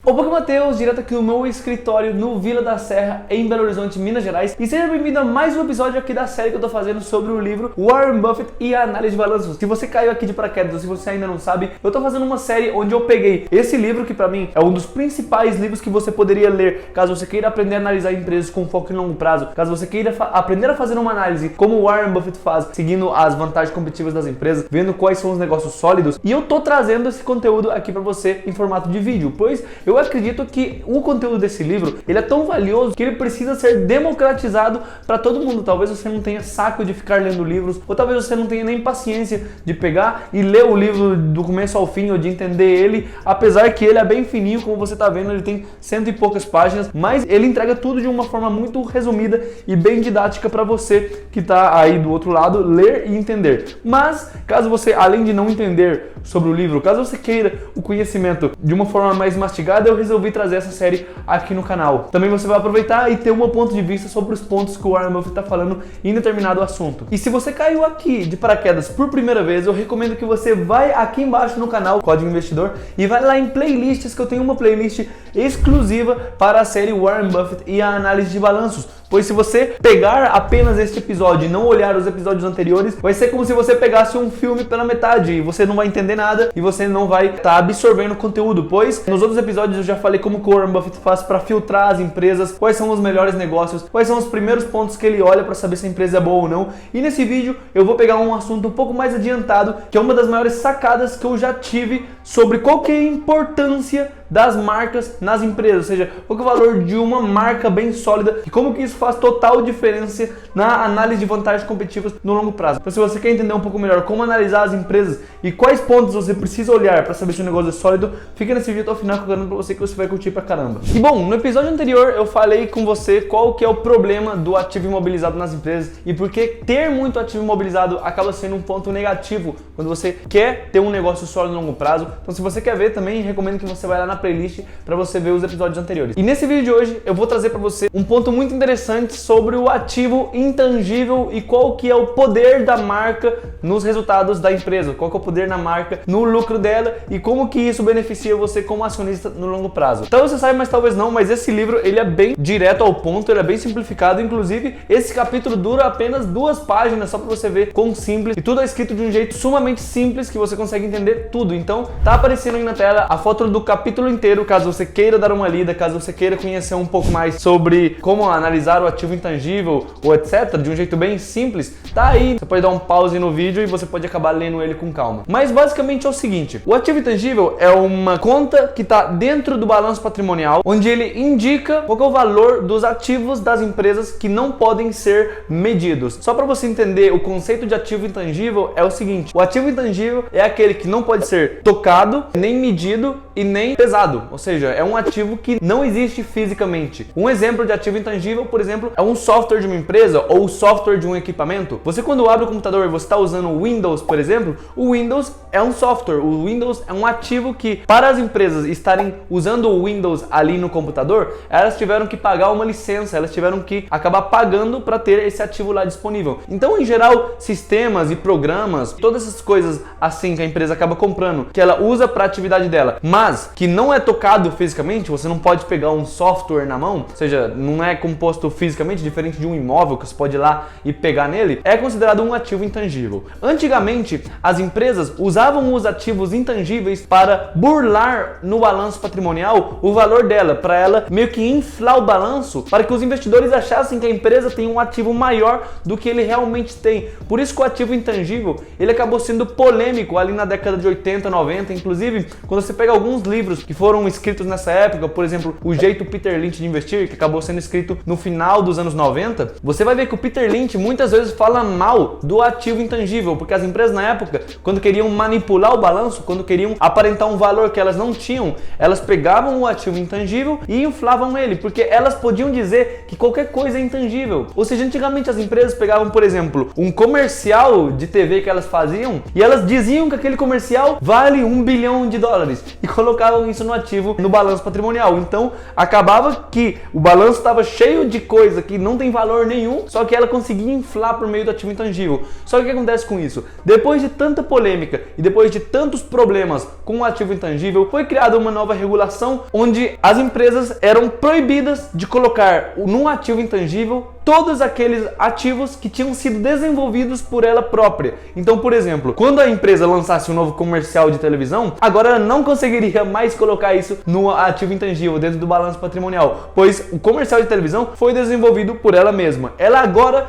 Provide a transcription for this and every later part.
Opa, aqui é o Matheus, direto aqui no meu escritório no Vila da Serra, em Belo Horizonte, Minas Gerais. E seja bem-vindo a mais um episódio aqui da série que eu tô fazendo sobre o livro Warren Buffett e a Análise de Balanços. Se você caiu aqui de paraquedas ou se você ainda não sabe, eu tô fazendo uma série onde eu peguei esse livro que pra mim é um dos principais livros que você poderia ler caso você queira aprender a analisar empresas com foco em longo prazo, caso você queira aprender a fazer uma análise como o Warren Buffett faz, seguindo as vantagens competitivas das empresas, vendo quais são os negócios sólidos. E eu tô trazendo esse conteúdo aqui pra você em formato de vídeo, pois eu acredito que o conteúdo desse livro ele é tão valioso que ele precisa ser democratizado para todo mundo. Talvez você não tenha saco de ficar lendo livros, ou talvez você não tenha nem paciência de pegar e ler o livro do começo ao fim, ou de entender ele, apesar que ele é bem fininho, como você tá vendo, ele tem 100 e poucas páginas, mas ele entrega tudo de uma forma muito resumida e bem didática para você que tá aí do outro lado ler e entender. Mas caso você, além de não entender sobre o livro, caso você queira o conhecimento de uma forma mais mastigada, eu resolvi trazer essa série aqui no canal. Também você vai aproveitar e ter um ponto de vista sobre os pontos que o Warren Buffett está falando em determinado assunto. E se você caiu aqui de paraquedas por primeira vez, eu recomendo que você vai aqui embaixo no canal, Código Investidor, e vai lá em playlists, que eu tenho uma playlist exclusiva para a série Warren Buffett e a Análise de Balanços. Pois se você pegar apenas este episódio e não olhar os episódios anteriores, vai ser como se você pegasse um filme pela metade e você não vai entender nada e você não vai estar absorvendo o conteúdo, pois nos outros episódios eu já falei como o Warren Buffett faz para filtrar as empresas, quais são os melhores negócios, quais são os primeiros pontos que ele olha para saber se a empresa é boa ou não. E nesse vídeo eu vou pegar um assunto um pouco mais adiantado, que é uma das maiores sacadas que eu já tive sobre qual que é a importância das marcas nas empresas, ou seja, qual que é o valor de uma marca bem sólida e como que isso faz total diferença na análise de vantagens competitivas no longo prazo. Então, se você quer entender um pouco melhor como analisar as empresas e quais pontos você precisa olhar para saber se o negócio é sólido, fica nesse vídeo até o final que eu garanto para você que você vai curtir pra caramba. E bom, no episódio anterior eu falei com você qual que é o problema do ativo imobilizado nas empresas e por que ter muito ativo imobilizado acaba sendo um ponto negativo quando você quer ter um negócio sólido no longo prazo. Então, se você quer ver também, recomendo que você vá lá na playlist para você ver os episódios anteriores. E nesse vídeo de hoje eu vou trazer para você um ponto muito interessante sobre o ativo intangível e qual que é o poder da marca nos resultados da empresa, qual que é o poder na marca no lucro dela e como que isso beneficia você como acionista no longo prazo. Então você sabe, mas talvez não, mas esse livro ele é bem direto ao ponto, ele é bem simplificado, inclusive esse capítulo dura apenas 2 páginas, só para você ver quão simples, e tudo é escrito de um jeito sumamente simples que você consegue entender tudo. Então tá aparecendo aí na tela a foto do capítulo inteiro, caso você queira dar uma lida, caso você queira conhecer um pouco mais sobre como analisar o ativo intangível ou etc, de um jeito bem simples, tá aí. Você pode dar um pause no vídeo e você pode acabar lendo ele com calma. Mas basicamente é o seguinte, o ativo intangível é uma conta que está dentro do balanço patrimonial, onde ele indica qual é o valor dos ativos das empresas que não podem ser medidos. Só para você entender o conceito de ativo intangível é o seguinte, o ativo intangível é aquele que não pode ser tocado, nem medido e nem pesado, ou seja, é um ativo que não existe fisicamente. Um exemplo de ativo intangível, por exemplo, é um software de uma empresa ou o software de um equipamento. Você quando abre o computador e você está usando o Windows, por exemplo, o Windows é um software, o Windows é um ativo que para as empresas estarem usando o Windows ali no computador, elas tiveram que pagar uma licença, elas tiveram que acabar pagando para ter esse ativo lá disponível. Então, em geral, sistemas e programas, todas essas coisas assim que a empresa acaba comprando, que ela usa para a atividade dela, mas que não é tocado fisicamente, você não pode pegar um software na mão, ou seja, não é composto fisicamente, diferente de um imóvel que você pode ir lá e pegar nele, é considerado um ativo intangível. Antigamente, as empresas usavam os ativos intangíveis para burlar no balanço patrimonial o valor dela, para ela meio que inflar o balanço, para que os investidores achassem que a empresa tem um ativo maior do que ele realmente tem. Por isso que o ativo intangível, ele acabou sendo polêmico ali na década de 80, 90, inclusive, quando você pega alguns livros que foram escritos nessa época, por exemplo, O Jeito Peter Lynch de Investir, que acabou sendo escrito no final dos anos 90, você vai ver que o Peter Lynch muitas vezes fala mal do ativo intangível, porque as empresas na época, quando queriam manipular o balanço, quando queriam aparentar um valor que elas não tinham, elas pegavam o ativo intangível e inflavam ele, porque elas podiam dizer que qualquer coisa é intangível. Ou seja, antigamente as empresas pegavam, por exemplo, um comercial de TV que elas faziam e elas diziam que aquele comercial vale 1 1 bilhão de dólares e colocavam isso no ativo no balanço patrimonial. Então acabava que o balanço estava cheio de coisa que não tem valor nenhum, só que ela conseguia inflar por meio do ativo intangível. Só que o que acontece com isso? Depois de tanta polêmica e depois de tantos problemas com o ativo intangível, foi criada uma nova regulação onde as empresas eram proibidas de colocar num ativo intangível todos aqueles ativos que tinham sido desenvolvidos por ela própria. Então, por exemplo, quando a empresa lançasse um novo comercial de televisão, agora ela não conseguiria mais colocar isso no ativo intangível, dentro do balanço patrimonial, pois o comercial de televisão foi desenvolvido por ela mesma.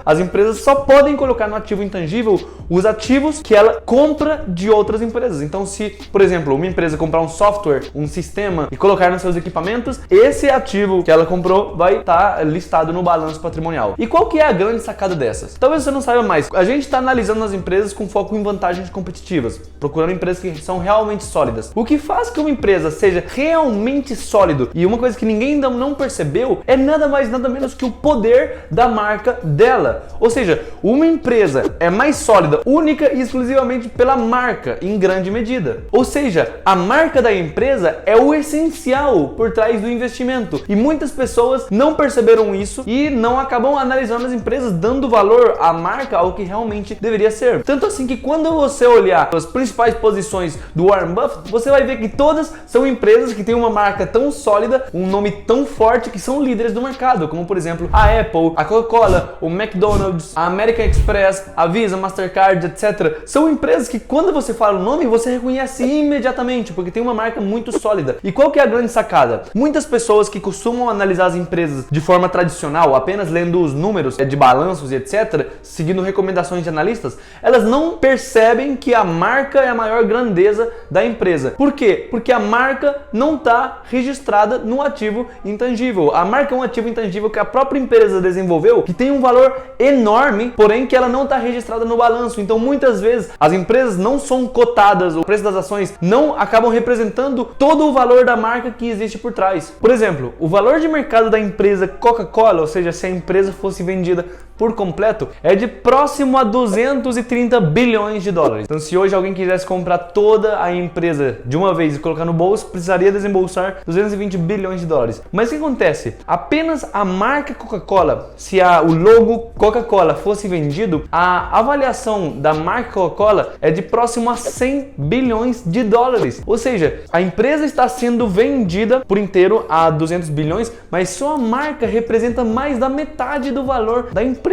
As empresas só podem colocar no ativo intangível os ativos que ela compra de outras empresas. Então, se, por exemplo, uma empresa comprar um software, um sistema e colocar nos seus equipamentos, esse ativo que ela comprou vai estar listado no balanço patrimonial. E qual que é a grande sacada dessas? Talvez você não saiba mais. A gente está analisando as empresas com foco em vantagens competitivas, procurando empresas que são realmente sólidas. O que faz que uma empresa seja realmente sólido, e uma coisa que ninguém ainda não percebeu, é nada mais nada menos que o poder da marca dela. Ou seja, uma empresa é mais sólida única e exclusivamente pela marca, em grande medida. Ou seja, a marca da empresa é o essencial por trás do investimento. E muitas pessoas não perceberam isso e não acabam analisando as empresas, dando valor à marca ao que realmente deveria ser. Tanto assim que quando você olhar as principais posições do Warren Buffett, você vai ver que todas são empresas que têm uma marca tão sólida, um nome tão forte, que são líderes do mercado, como por exemplo a Apple, a Coca-Cola, o McDonald's, a American Express, a Visa, Mastercard, etc. São empresas que quando você fala o nome, você reconhece imediatamente, porque tem uma marca muito sólida. E qual que é a grande sacada? Muitas pessoas que costumam analisar as empresas de forma tradicional, apenas lendo os números de balanços e etc., seguindo recomendações de analistas, elas não percebem que a marca é a maior grandeza da empresa. Por quê? Porque a marca não está registrada no ativo intangível. A marca é um ativo intangível que a própria empresa desenvolveu, que tem um valor enorme, porém que ela não está registrada no balanço. Então muitas vezes as empresas não são cotadas, o preço das ações não acabam representando todo o valor da marca que existe por trás. Por exemplo, o valor de mercado da empresa Coca-Cola, ou seja, se a empresa fosse vendida por completo, é de próximo a 230 bilhões de dólares. Então, se hoje alguém quisesse comprar toda a empresa de uma vez e colocar no bolso, precisaria desembolsar 220 bilhões de dólares. Mas o que acontece? Apenas a marca Coca-Cola, se o logo Coca-Cola fosse vendido, a avaliação da marca Coca-Cola é de próximo a 100 bilhões de dólares. Ou seja, a empresa está sendo vendida por inteiro a 200 bilhões, mas só a marca representa mais da metade do valor da empresa.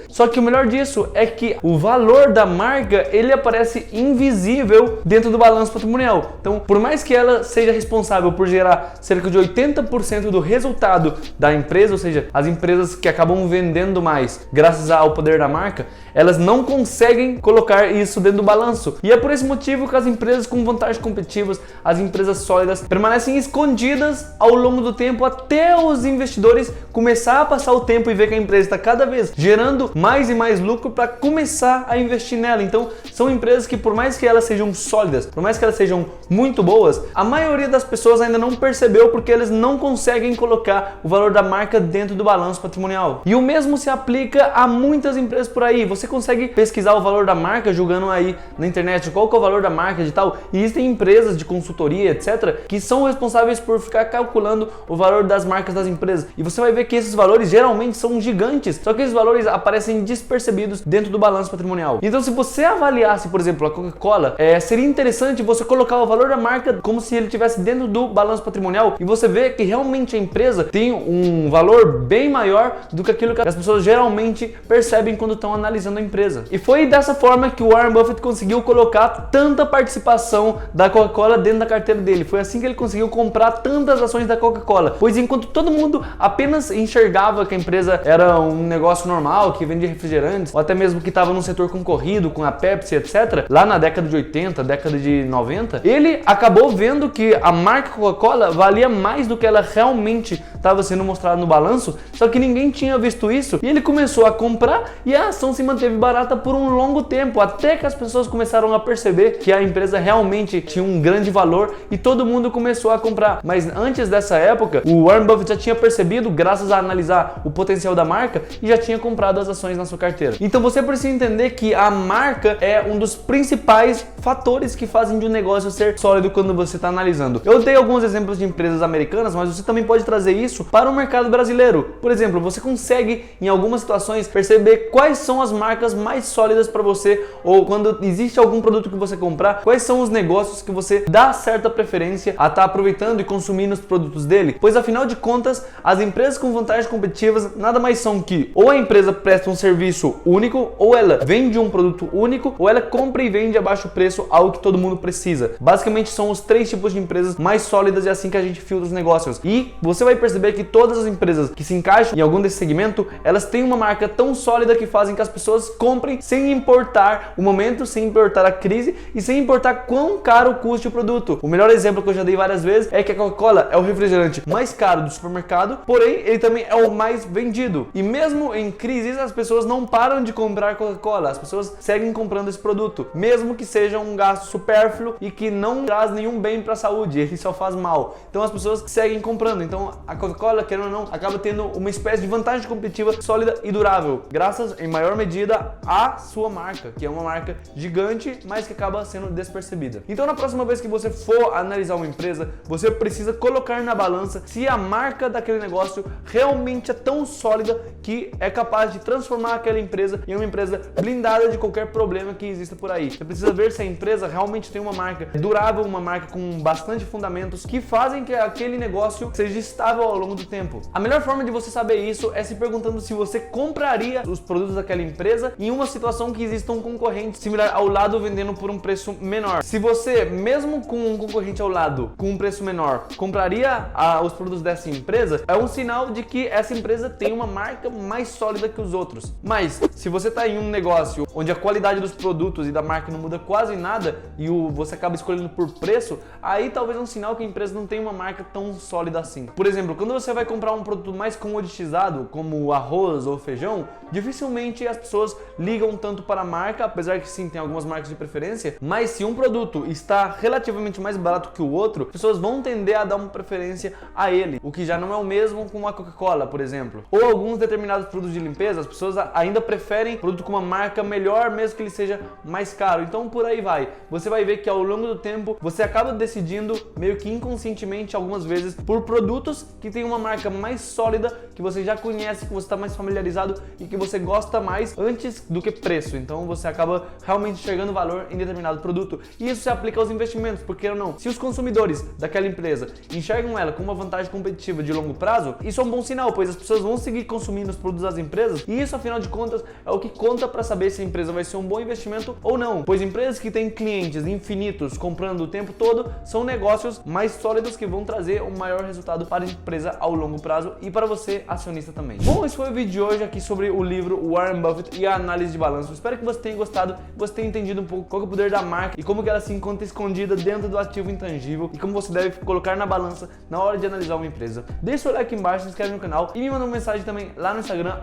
Só que o melhor disso é que o valor da marca, ele aparece invisível dentro do balanço patrimonial. Então, por mais que ela seja responsável por gerar cerca de 80% do resultado da empresa, ou seja, as empresas que acabam vendendo mais graças ao poder da marca, elas não conseguem colocar isso dentro do balanço. E é por esse motivo que as empresas com vantagens competitivas, as empresas sólidas, permanecem escondidas ao longo do tempo, até os investidores começar a passar o tempo e ver que a empresa está cada vez gerando mais e mais lucro para começar a investir nela. Então, são empresas que, por mais que elas sejam sólidas, por mais que elas sejam muito boas, a maioria das pessoas ainda não percebeu, porque eles não conseguem colocar o valor da marca dentro do balanço patrimonial. E o mesmo se aplica a muitas empresas por aí. Você consegue pesquisar o valor da marca jogando aí na internet qual que é o valor da marca de tal, e existem empresas de consultoria, etc., que são responsáveis por ficar calculando o valor das marcas das empresas. E você vai ver que esses valores geralmente são gigantes, só que esses valores aparecem despercebidos dentro do balanço patrimonial. Então, se você avaliasse, por exemplo, a Coca-Cola, seria interessante você colocar o valor da marca como se ele estivesse dentro do balanço patrimonial, e você vê que realmente a empresa tem um valor bem maior do que aquilo que as pessoas geralmente percebem quando estão analisando a empresa. E foi dessa forma que o Warren Buffett conseguiu colocar tanta participação da Coca-Cola dentro da carteira dele. Foi assim que ele conseguiu comprar tantas ações da Coca-Cola, pois enquanto todo mundo apenas enxergava que a empresa era um negócio normal, que vendia refrigerantes, ou até mesmo que estava num setor concorrido com a Pepsi, etc., lá na década de 80, década de 90, ele acabou vendo que a marca Coca-Cola valia mais do que ela realmente estava sendo mostrado no balanço, só que ninguém tinha visto isso e ele começou a comprar e a ação se manteve barata por um longo tempo, até que as pessoas começaram a perceber que a empresa realmente tinha um grande valor e todo mundo começou a comprar. Mas antes dessa época, o Warren Buffett já tinha percebido, graças a analisar o potencial da marca, e já tinha comprado as ações na sua carteira. Então você precisa entender que a marca é um dos principais fatores que fazem de um negócio ser sólido quando você está analisando. Eu dei alguns exemplos de empresas americanas, mas você também pode trazer isso para o mercado brasileiro. Por exemplo, você consegue em algumas situações perceber quais são as marcas mais sólidas para você, ou quando existe algum produto que você comprar, quais são os negócios que você dá certa preferência a estar aproveitando e consumindo os produtos dele. Pois afinal de contas, as empresas com vantagens competitivas nada mais são que ou a empresa presta um serviço único, ou ela vende um produto único, ou ela compra e vende a baixo preço algo que todo mundo precisa. Basicamente são os três tipos de empresas mais sólidas e é assim que a gente filtra os negócios. E você vai perceber que todas as empresas que se encaixam em algum desse segmento, elas têm uma marca tão sólida que fazem que as pessoas comprem sem importar o momento, sem importar a crise e sem importar quão caro custe o produto. O melhor exemplo que eu já dei várias vezes é que a Coca-Cola é o refrigerante mais caro do supermercado, porém ele também é o mais vendido. E mesmo em crises, as pessoas não param de comprar Coca-Cola, as pessoas seguem comprando esse produto, mesmo que seja um gasto supérfluo e que não traz nenhum bem para a saúde, ele só faz mal. Então as pessoas seguem comprando. Então a Coca-Cola, querendo ou não, acaba tendo uma espécie de vantagem competitiva sólida e durável, graças em maior medida à sua marca, que é uma marca gigante, mas que acaba sendo despercebida. Então na próxima vez que você for analisar uma empresa, você precisa colocar na balança se a marca daquele negócio realmente é tão sólida que é capaz de transformar aquela empresa em uma empresa blindada de qualquer problema que exista por aí. Você precisa ver se a empresa realmente tem uma marca durável, uma marca com bastante fundamentos que fazem que aquele negócio seja estável ao longo do tempo. A melhor forma de você saber isso é se perguntando se você compraria os produtos daquela empresa em uma situação que exista um concorrente similar ao lado vendendo por um preço menor. Se você, mesmo com um concorrente ao lado com um preço menor, compraria os produtos dessa empresa, é um sinal de que essa empresa tem uma marca mais sólida que os outros. Mas se você está em um negócio onde a qualidade dos produtos e da marca não muda quase nada e você acaba escolhendo por preço, aí talvez é um sinal que a empresa não tem uma marca tão sólida assim. Por exemplo, quando você vai comprar um produto mais comoditizado, como arroz ou feijão, dificilmente as pessoas ligam tanto para a marca, apesar que sim, tem algumas marcas de preferência, mas se um produto está relativamente mais barato que o outro, as pessoas vão tender a dar uma preferência a ele, o que já não é o mesmo com a Coca-Cola, por exemplo. Ou alguns determinados produtos de limpeza, as pessoas ainda preferem produto com uma marca melhor, mesmo que ele seja mais caro. Então por aí vai. Você vai ver que ao longo do tempo, você acaba decidindo meio que inconscientemente algumas vezes por produtos que tem uma marca mais sólida, que você já conhece, que você está mais familiarizado e que você gosta mais antes do que preço. Então você acaba realmente enxergando valor em determinado produto. E isso se aplica aos investimentos, porque ou não, se os consumidores daquela empresa enxergam ela com uma vantagem competitiva de longo prazo, isso é um bom sinal, pois as pessoas vão seguir consumindo os produtos das empresas e isso, afinal de contas, é o que conta para saber se a empresa vai ser um bom investimento ou não. Pois empresas que têm clientes infinitos comprando o tempo todo são negócios mais sólidos que vão trazer um maior resultado para a empresa ao longo prazo e para você, acionista também. Bom, esse foi o vídeo de hoje aqui sobre o livro Warren Buffett e a análise de balanço. Espero que você tenha gostado, que você tenha entendido um pouco qual é o poder da marca e como que ela se encontra escondida dentro do ativo intangível e como você deve colocar na balança na hora de analisar uma empresa. Deixa seu like aqui embaixo, se inscreve no canal e me manda uma mensagem também lá no Instagram,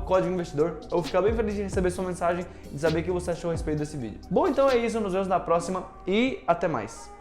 @códigoinvestidor. Eu vou ficar bem feliz de receber sua mensagem e de saber o que você achou a respeito desse vídeo. Bom, então é isso, nos vemos na próxima e até mais.